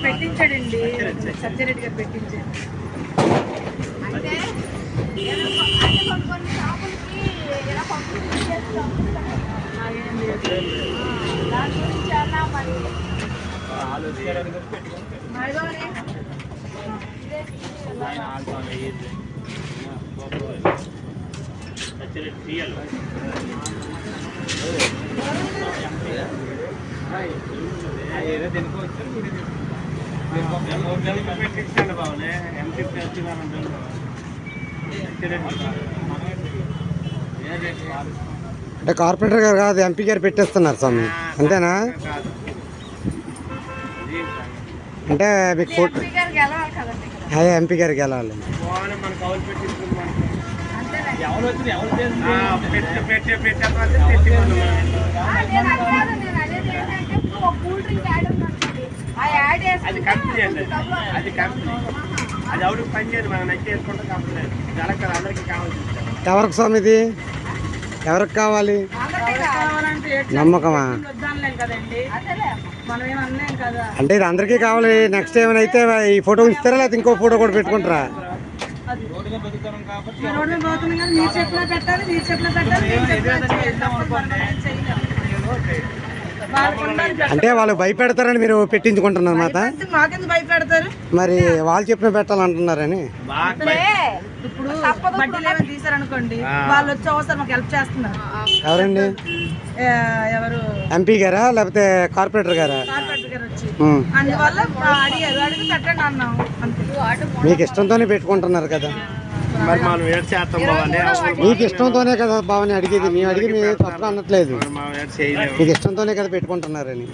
పెట్టించాడండి సత్యరెడ్డి గారు పెట్టించాడు. పెట్టించాడు బాబునే ఎంపీ అంటే కార్పొరేటర్ గారు కాదు, ఎంపీ గారు పెట్టేస్తున్నారు స్వామి, అంతేనా? అంటే మీకు ఫోటో అదే ఎంపీ గారికి వెళ్ళాలి. అది కంపెనీ అండి, అది కంపెనీ, అది ఎవరికి పని చేయదు, మనం నచ్చి వేసుకుంటే కంపెనీ జలకర్ అందరికీ కావాలి. ఎవరికి స్వామి ఇది? ఎవరికి కావాలి? నమ్మకమా? అంటే ఇది అందరికీ కావాలి. నెక్స్ట్ ఏమైనా అయితే ఈ ఫోటో ఇస్తారా లేకపోతే ఇంకో ఫోటో కూడా పెట్టుకుంటారా? అంటే వాళ్ళు భయపెడతారని మీరు పెట్టించుకుంటున్నారు మాట. మరి వాళ్ళు చెప్పిన పెట్టాలంటున్నారని. ఇప్పుడు బడ్డీలు ఏమైనా తీసారనుకోండి, వాళ్ళు వచ్చి అవసరం మాకు హెల్ప్ చేస్తున్నారు. ఎవరండి? ఎవరు? ఎంపీ గారా లేకపోతే కార్పొరేటర్ గారా? కార్పొరేటర్ గారు వచ్చి అందువల్ల అడిగారు, అడిగి పెట్టండి అన్నాం అంతే. మీకు ఇష్టంతోనే పెట్టుకుంటున్నారు కదా, మరి మనం ఏడు చేస్తాం బాబు, మీకు ఇష్టంతోనే కదా బావని అడిగేది. మేము అడిగి మేము తప్ప అనట్లేదు, మీకు ఇష్టంతోనే కదా పెట్టుకుంటున్నారని.